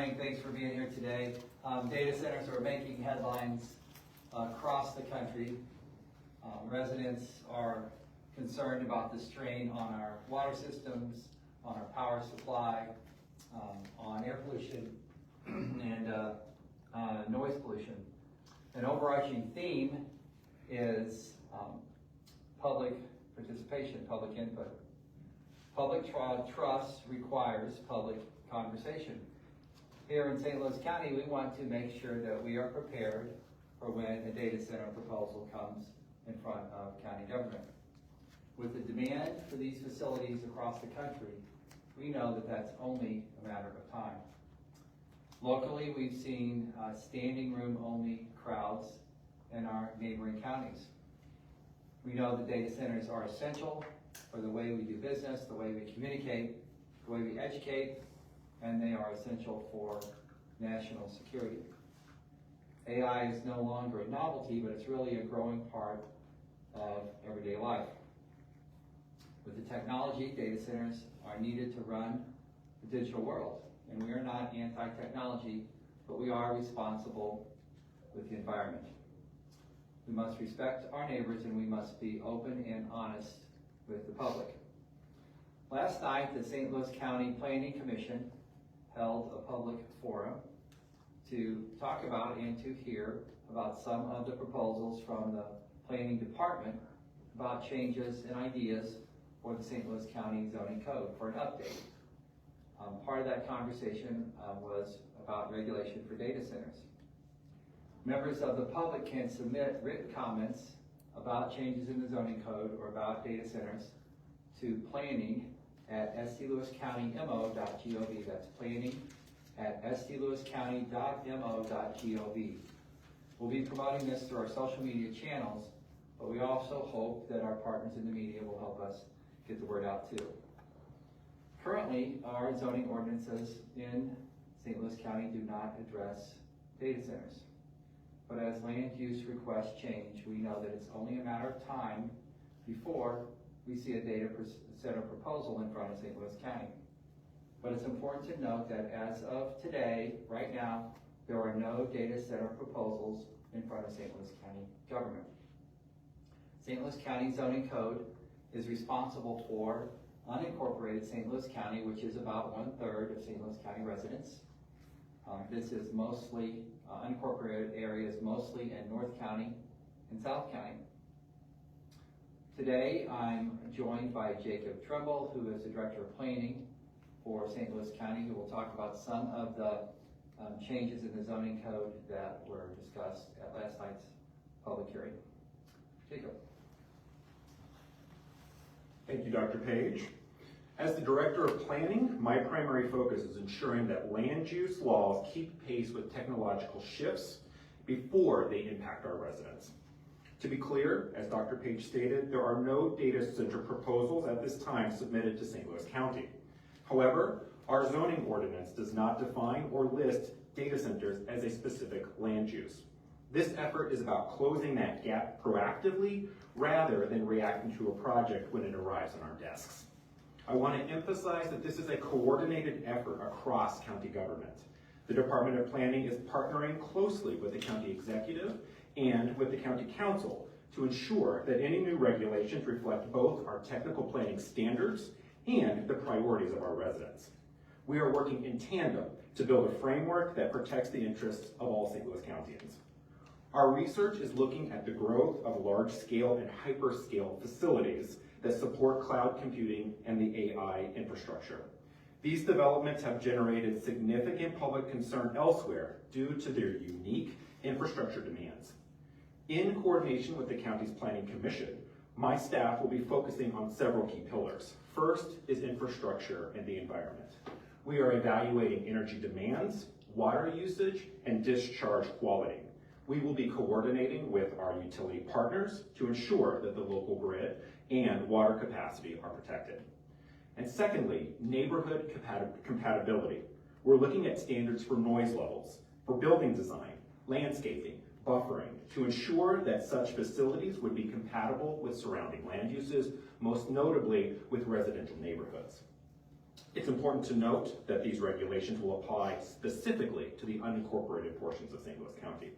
Thanks for being here today. Data centers are making headlines across the country. Residents are concerned about the strain on our water systems, on our power supply, on air pollution, and noise pollution. An overarching theme is public participation, public input. Public trust requires public conversation. Here in St. Louis County, we want to make sure that we are prepared for when a data center proposal comes in front of county government. With the demand for these facilities across the country, we know that that's only a matter of time. Locally, we've seen standing room only crowds in our neighboring counties. We know that data centers are essential for the way we do business, the way we communicate, the way we educate, and they are essential for national security. AI is no longer a novelty, but it's really a growing part of everyday life. With the technology, data centers are needed to run the digital world. And we are not anti-technology, but we are responsible with the environment. We must respect our neighbors, and we must be open and honest with the public. Last night, the St. Louis County Planning Commission held a public forum to talk about and to hear about some of the proposals from the planning department about changes and ideas for the St. Louis County zoning code for an update. Part of that conversation was about regulation for data centers. Members of the public can submit written comments about changes in the zoning code or about data centers to planning at stlewiscountymO.gov. That's planning at stlewiscounty.mo.gov. We'll be promoting this through our social media channels, but we also hope that our partners in the media will help us get the word out too. Currently, our zoning ordinances in St. Louis County do not address data centers. But as land use requests change, we know that it's only a matter of time before we see a data center proposal in front of St. Louis County. But it's important to note that as of today, right now, there are no data center proposals in front of St. Louis County government. St. Louis County zoning code is responsible for unincorporated St. Louis County, which is about 1/3 of St. Louis County residents. This is mostly unincorporated areas, mostly in North County and South County. Today, I'm joined by Jacob Trimble, who is the Director of Planning for St. Louis County, who will talk about some of the changes in the zoning code that were discussed at last night's public hearing. Jacob. Thank you, Dr. Page. As the Director of Planning, my primary focus is ensuring that land use laws keep pace with technological shifts before they impact our residents. To be clear, as Dr. Page stated, there are no data center proposals at this time submitted to St. Louis County. However, our zoning ordinance does not define or list data centers as a specific land use. This effort is about closing that gap proactively rather than reacting to a project when it arrives on our desks. I want to emphasize that this is a coordinated effort across county government. The Department of Planning is partnering closely with the county executive and with the county council to ensure that any new regulations reflect both our technical planning standards and the priorities of our residents. We are working in tandem to build a framework that protects the interests of all St. Louis Countians. Our research is looking at the growth of large-scale and hyperscale facilities that support cloud computing and the AI infrastructure. These developments have generated significant public concern elsewhere due to their unique infrastructure demands. In coordination with the county's Planning Commission, my staff will be focusing on several key pillars. First is infrastructure and the environment. We are evaluating energy demands, water usage, and discharge quality. We will be coordinating with our utility partners to ensure that the local grid and water capacity are protected. And secondly, neighborhood compatibility. We're looking at standards for noise levels, for building design, landscaping, buffering, to ensure that such facilities would be compatible with surrounding land uses, most notably with residential neighborhoods. It's important to note that these regulations will apply specifically to the unincorporated portions of St. Louis County.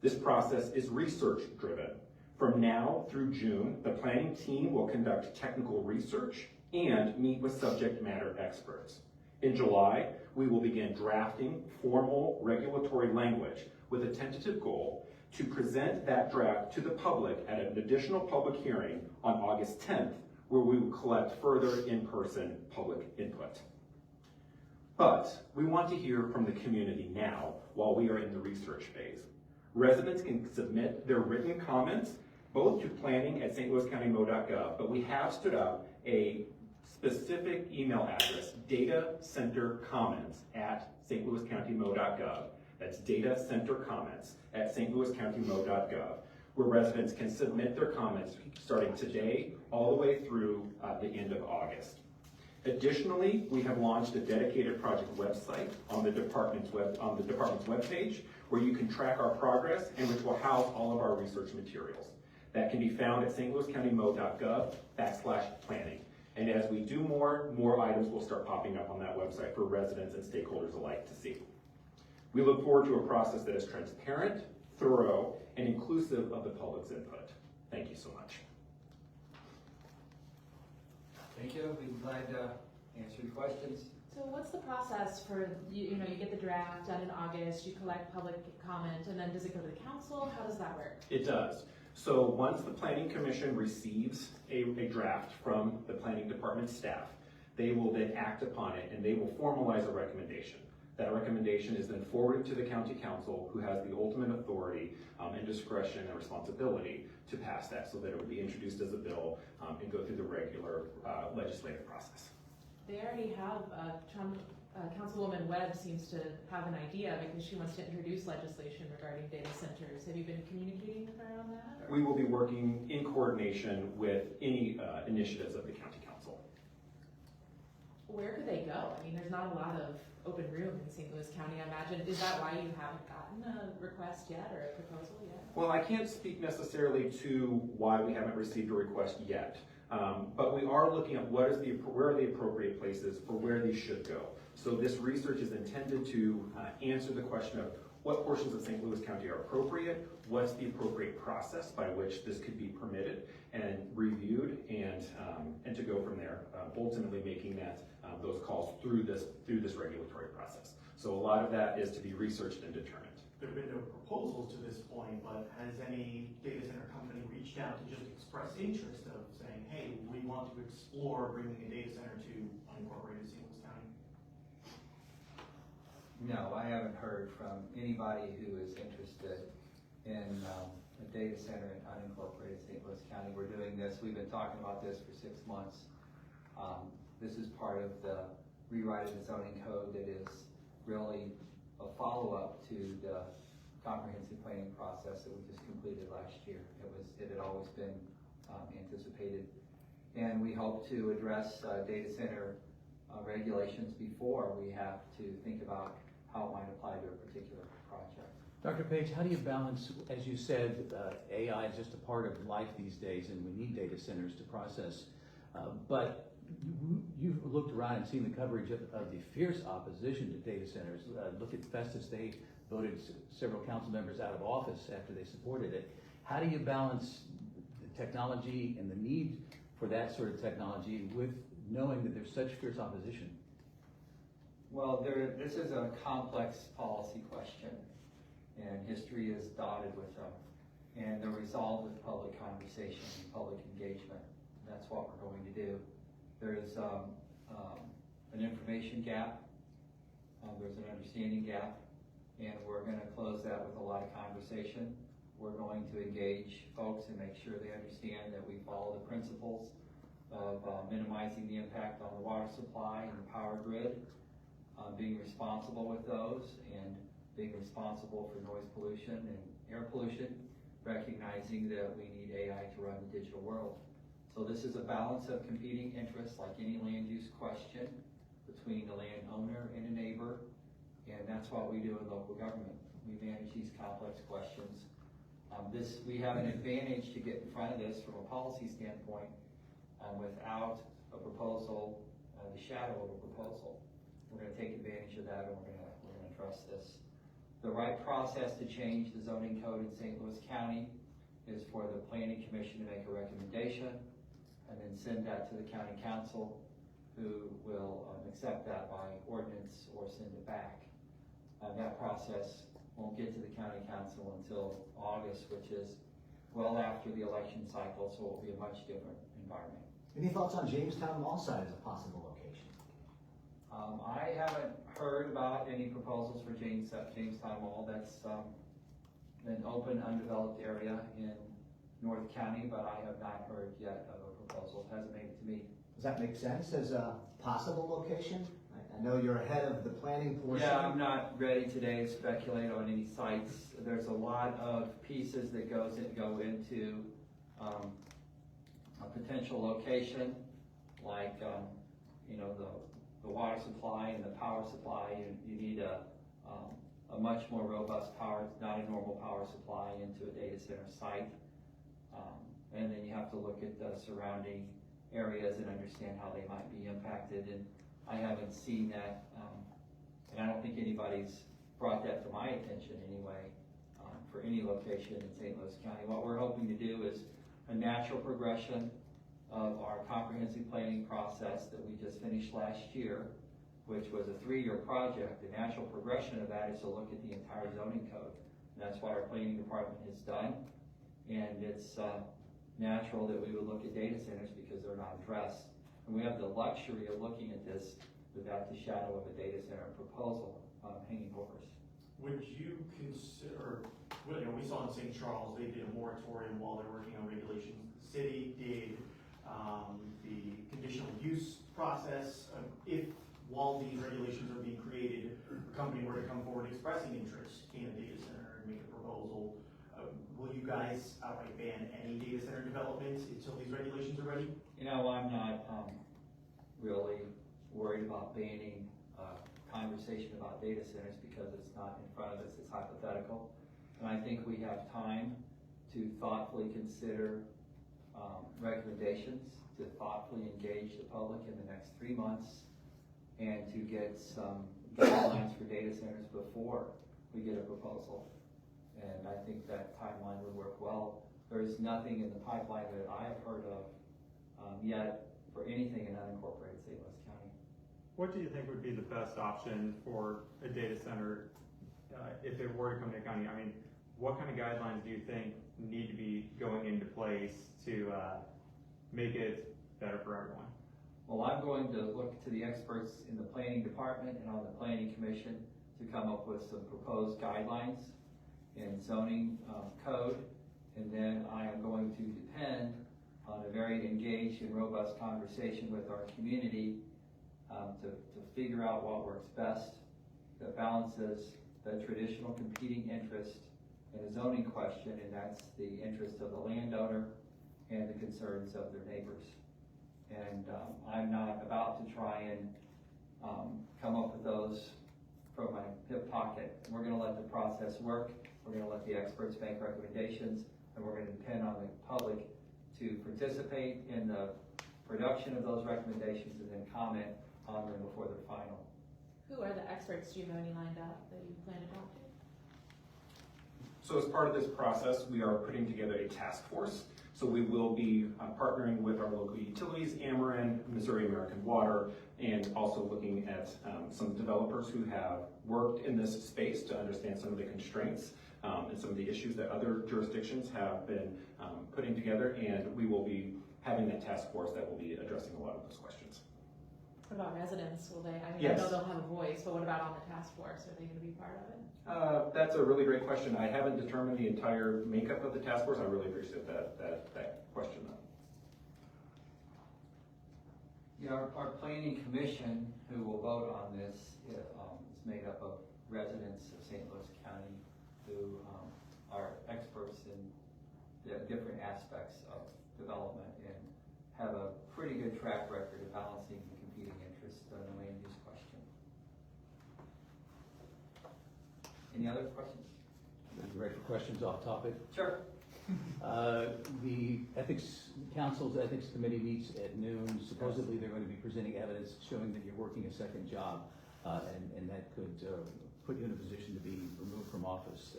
This process is research-driven. From now through June, the planning team will conduct technical research and meet with subject matter experts. In July, we will begin drafting formal regulatory language with a tentative goal to present that draft to the public at an additional public hearing on August 10th, where we will collect further in-person public input. But we want to hear from the community now while we are in the research phase. Residents can submit their written comments both to planning@stlouiscountymo.gov, but we have stood up a specific email address, datacentercomments@stlouiscountymo.gov. That's datacentercomments@stlouiscountymo.gov, where residents can submit their comments starting today all the way through the end of August. Additionally, we have launched a dedicated project website on the department's webpage where you can track our progress and which will house all of our research materials. That can be found at stlouiscountymo.gov/planning. And as we do more items will start popping up on that website for residents and stakeholders alike to see. We look forward to a process that is transparent, thorough, and inclusive of the public's input. Thank you so much. Thank you. We'd be glad to answer your questions. So what's the process for, you get the draft done in August, you collect public comment, and then does it go to the council? How does that work? It does. So once the Planning Commission receives a draft from the Planning Department staff, they will then act upon it and they will formalize a recommendation. That recommendation is then forwarded to the County Council, who has the ultimate authority and discretion and responsibility to pass that so that it would be introduced as a bill and go through the regular legislative process. They already have, Councilwoman Webb seems to have an idea because she wants to introduce legislation regarding data centers. Have you been communicating with her on that? Or? We will be working in coordination with any initiatives of the County Council. Where could they go? I mean, there's not a lot of open room in St. Louis County, I imagine. Is that why you haven't gotten a request yet or a proposal yet? Well, I can't speak necessarily to why we haven't received a request yet, but we are looking at where are the appropriate places for where these should go. So this research is intended to answer the question of what portions of St. Louis County are appropriate, what's the appropriate process by which this could be permitted and reviewed, and to go from there, ultimately making that those calls through this regulatory process. So a lot of that is to be researched and determined. There have been no proposals to this point, but has any data center company reached out to just express interest of saying, hey, we want to explore bringing a data center to unincorporated St. Louis County? No, I haven't heard from anybody who is interested in a data center in unincorporated St. Louis County. We're doing this, we've been talking about this for 6 months. This is part of the rewrite of the zoning code that is really a follow-up to the comprehensive planning process that we just completed last year. It had always been anticipated. And we hope to address data center regulations before we have to think about how it might apply to a particular project. Dr. Page, how do you balance, as you said, AI is just a part of life these days and we need data centers to process, but you've looked around and seen the coverage of the fierce opposition to data centers. Look at Festus, they voted several council members out of office after they supported it. How do you balance the technology and the need for that sort of technology with knowing that there's such fierce opposition? Well, this is a complex policy question, and history is dotted with them, and they're resolved with public conversation and public engagement. That's what we're going to do. There's an information gap, there's an understanding gap, and we're going to close that with a lot of conversation. We're going to engage folks and make sure they understand that we follow the principles of minimizing the impact on the water supply and the power grid, being responsible with those, and being responsible for noise pollution and air pollution, recognizing that we need AI to run the digital world. So this is a balance of competing interests, like any land use question, between the landowner and a neighbor, and that's what we do in local government. We manage these complex questions. We have an advantage to get in front of this from a policy standpoint without a proposal the shadow of a proposal. We're gonna take advantage of that, and we're gonna address this. The right process to change the zoning code in St. Louis County is for the planning commission to make a recommendation and then send that to the county council, who will accept that by ordinance or send it back. That process won't get to the county council until August, which is well after the election cycle, so it will be a much different environment. Any thoughts on Jamestown Mall site as a possible location? I haven't heard about any proposals for Jamestown Mall. That's an open, undeveloped area in North County, but I have not heard yet of a proposal. It hasn't made it to me. Does that make sense as a possible location? I know you're ahead of the planning portion. Yeah, I'm not ready today to speculate on any sites. There's a lot of pieces that go into a potential location, like the water supply and the power supply. You need a much more robust power, not a normal power supply, into a data center site. And then you have to look at the surrounding areas and understand how they might be impacted. And I haven't seen that, and I don't think anybody's brought that to my attention anyway, for any location in St. Louis County. What we're hoping to do is a natural progression of our comprehensive planning process that we just finished last year, which was a 3-year project. The natural progression of that is to look at the entire zoning code. And that's what our planning department has done. And it's natural that we would look at data centers because they're not addressed. And we have the luxury of looking at this without the shadow of a data center proposal hanging over us. Would you consider, well, we saw in St. Charles, they did a moratorium while they're working on regulations. The city did the conditional use process. If while these regulations are being created, a company were to come forward expressing interest in a data center and make a proposal, will you guys outright ban any data center development until these regulations are ready? I'm not really worried about banning conversation about data centers because it's not in front of us, it's hypothetical. And I think we have time to thoughtfully consider recommendations, to thoughtfully engage the public in the next 3 months, and to get some guidelines for data centers before we get a proposal. And I think that timeline would work well. There's nothing in the pipeline that I have heard of yet for anything in unincorporated St. Louis County. What do you think would be the best option for a data center if it were to come to the county? I mean, what kind of guidelines do you think need to be going into place to make it better for everyone? Well, I'm going to look to the experts in the planning department and on the planning commission to come up with some proposed guidelines in zoning code. And then I am going to depend on a very engaged and robust conversation with our community to figure out what works best, that balances the traditional competing interest in a zoning question, and that's the interest of the landowner and the concerns of their neighbors. And I'm not about to try and come up with those from my hip pocket. We're going to let the process work. We're going to let the experts make recommendations, and we're going to depend on the public to participate in the production of those recommendations and then comment on them before they're final. Who are the experts? Do you have any lined up that you plan to talk to? So as part of this process, we are putting together a task force. So we will be partnering with our local utilities, Ameren, Missouri American Water, and also looking at some developers who have worked in this space to understand some of the constraints and some of the issues that other jurisdictions have been putting together. And we will be having that task force that will be addressing a lot of those questions. What about residents? Will they, I mean, Yes. I know they'll have a voice, but what about on the task force? Are they going to be part of it? That's a really great question. I haven't determined the entire makeup of the task force. I really appreciate that question though. Yeah, our planning commission, who will vote on this, is made up of residents of St. Louis County who are experts in the different aspects of development and have a pretty good track record of balancing the competing interests on the land use question. Any other questions? Ready for questions off topic? Sure. The Council's Ethics Committee meets at noon. Supposedly, they're going to be presenting evidence showing that you're working a second job, and that could put you in a position to be removed from office.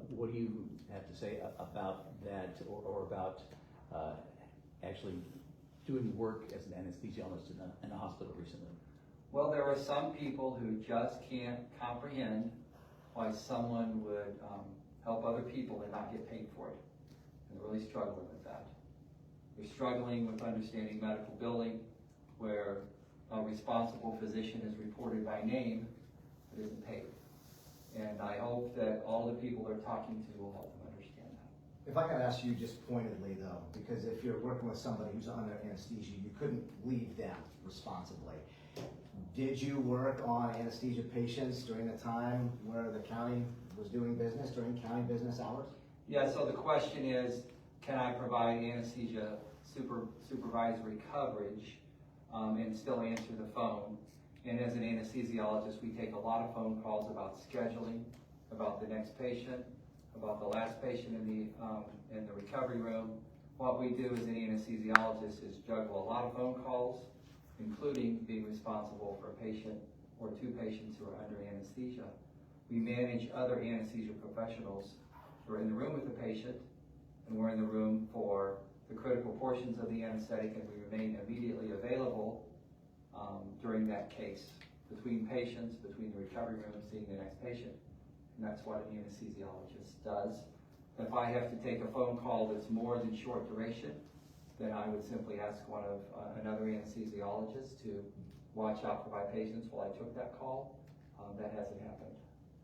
What do you have to say about that, or about actually doing work as an anesthesiologist in a hospital recently? Well, there are some people who just can't comprehend why someone would help other people and not get paid for it. And they're really struggling with that. They're struggling with understanding medical billing, where a responsible physician is reported by name but isn't paid. And I hope that all the people they're talking to will help them understand that. If I could ask you just pointedly though, because if you're working with somebody who's under anesthesia, you couldn't leave them responsibly. Did you work on anesthesia patients during the time where the county was doing business, during county business hours? Yeah, so the question is, can I provide anesthesia supervisory coverage and still answer the phone? And as an anesthesiologist, we take a lot of phone calls about scheduling, about the next patient, about the last patient in the recovery room. What we do as an anesthesiologist is juggle a lot of phone calls, including being responsible for a patient or two patients who are under anesthesia. We manage other anesthesia professionals who are in the room with the patient, and we're in the room for the critical portions of the anesthetic, and we remain immediately available during that case, between patients, between the recovery room, seeing the next patient. And that's what an anesthesiologist does. If I have to take a phone call that's more than short duration, then I would simply ask one of another anesthesiologist to watch out for my patients while I took that call. That hasn't happened.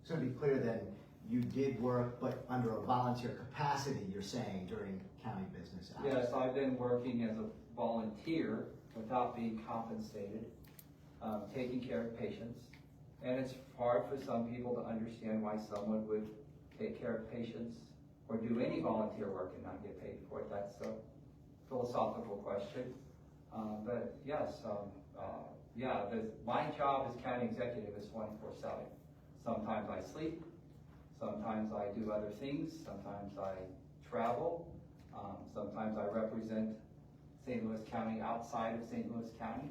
So to be clear then, you did work, but under a volunteer capacity, you're saying, during county business hours? Yes, I've been working as a volunteer without being compensated, taking care of patients. And it's hard for some people to understand why someone would take care of patients or do any volunteer work and not get paid for it. That's a philosophical question. But yes, my job as county executive is 24/7. Sometimes I sleep, sometimes I do other things, sometimes I travel, sometimes I represent St. Louis County outside of St. Louis County.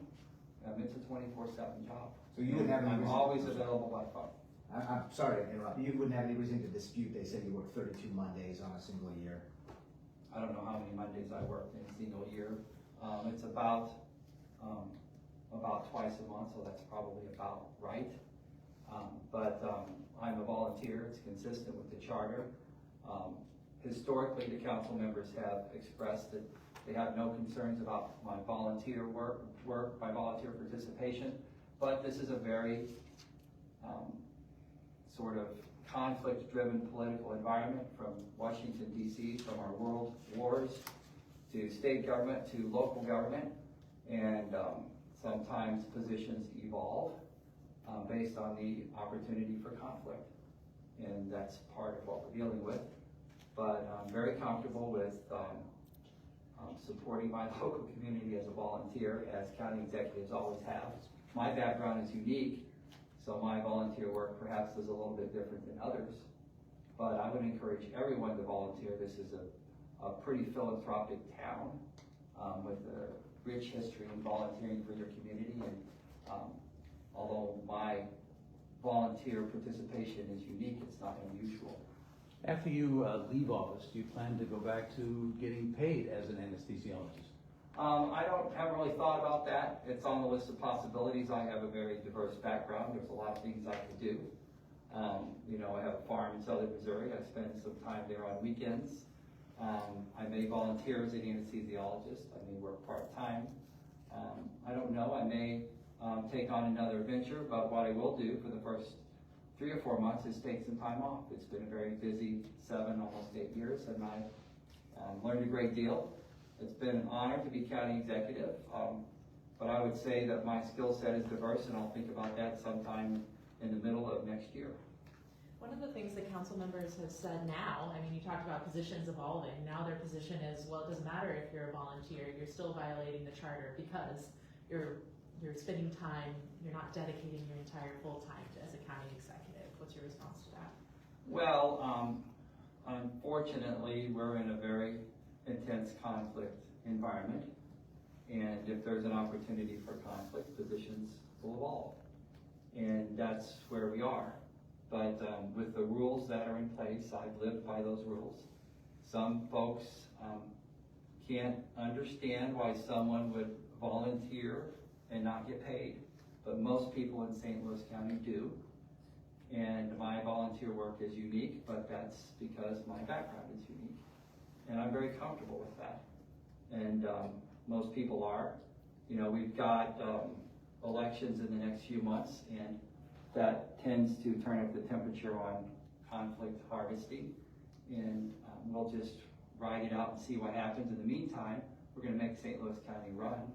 It's a 24/7 job. So you didn't have any I'm reason- always available by phone. I'm sorry to interrupt. You wouldn't have any reason to dispute, they said you worked 32 Mondays on a single year. I don't know how many Mondays I worked in a single year. It's about twice a month, so that's probably about right. But I'm a volunteer. It's consistent with the charter. Historically, the council members have expressed that they have no concerns about my volunteer work, my volunteer participation. But this is a very sort of conflict-driven political environment, from Washington, D.C., from our world wars, to state government, to local government. And sometimes positions evolve based on the opportunity for conflict. And that's part of what we're dealing with. But I'm very comfortable with supporting my local community as a volunteer, as county executives always have. My background is unique, so my volunteer work perhaps is a little bit different than others. But I would encourage everyone to volunteer. This is a pretty philanthropic town with a rich history in volunteering for your community. And although my volunteer participation is unique, it's not unusual. After you leave office, do you plan to go back to getting paid as an anesthesiologist? I haven't really thought about that. It's on the list of possibilities. I have a very diverse background. There's a lot of things I could do. I have a farm in southern Missouri. I spend some time there on weekends. I may volunteer as an anesthesiologist. I may work part-time. I don't know. I may take on another venture, but what I will do for the first 3 or 4 months is take some time off. It's been a very busy 7, almost 8 years, and I learned a great deal. It's been an honor to be county executive, but I would say that my skill set is diverse, and I'll think about that sometime in the middle of next year. One of the things that council members have said now, I mean, you talked about positions evolving. Now their position is, well, it doesn't matter if you're a volunteer, you're still violating the charter because you're spending time, you're not dedicating your entire full time as a county executive. What's your response to that? Well, unfortunately, we're in a very intense conflict environment. And if there's an opportunity for conflict, positions will evolve. And that's where we are. But with the rules that are in place, I've lived by those rules. Some folks can't understand why someone would volunteer and not get paid, but most people in St. Louis County do. And my volunteer work is unique, but that's because my background is unique. And I'm very comfortable with that. And most people are. You know, we've got elections in the next few months, and that tends to turn up the temperature on conflict harvesting. And we'll just ride it out and see what happens. In the meantime, we're going to make St. Louis County run.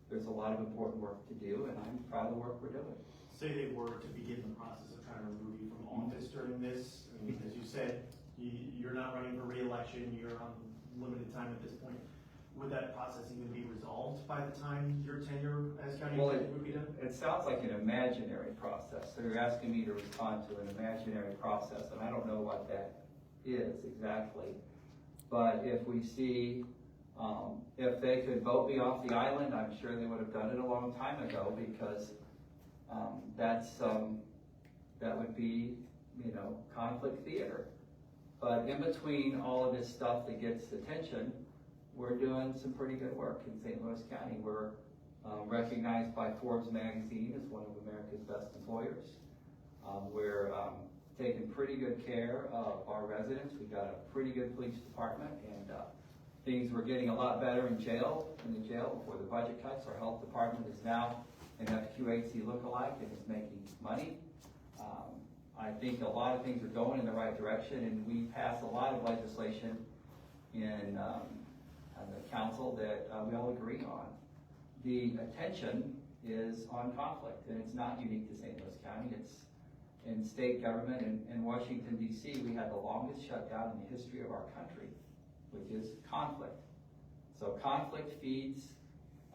There's a lot of important work to do, and I'm proud of the work we're doing. Say they were to begin the process of trying to remove you from office during this, I mean, as you said, you're not running for re-election, you're on limited time at this point. Would that process even be resolved by the time your tenure as county executive would be done? It sounds like an imaginary process. So you're asking me to respond to an imaginary process, and I don't know what that is exactly. But if we see, if they could vote me off the island, I'm sure they would have done it a long time ago, because that would be, you know, conflict theater. But in between all of this stuff that gets attention, we're doing some pretty good work in St. Louis County. We're recognized by Forbes magazine as one of America's best employers. We're taking pretty good care of our residents. We've got a pretty good police department, and things were getting a lot better in the jail before the budget cuts. Our health department is now an FQHC lookalike and is making money. I think a lot of things are going in the right direction, and we pass a lot of legislation in the council that we all agree on. The attention is on conflict, and it's not unique to St. Louis County. It's in state government. In Washington, D.C., we had the longest shutdown in the history of our country, which is conflict. So conflict feeds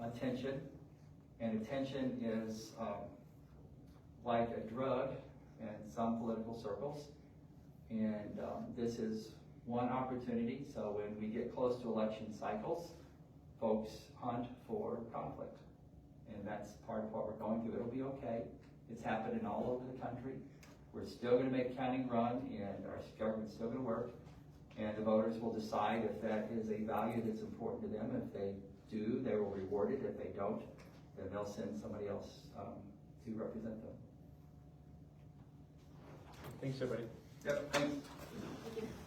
attention, and attention is like a drug in some political circles. And this is one opportunity. So when we get close to election cycles, folks hunt for conflict. And that's part of what we're going through. It'll be okay. It's happening all over the country. We're still going to make county run, and our government's still going to work. And the voters will decide if that is a value that's important to them. If they do, they will reward it. If they don't, then they'll send somebody else to represent them. Thanks, everybody. Yep, thanks. Thank you.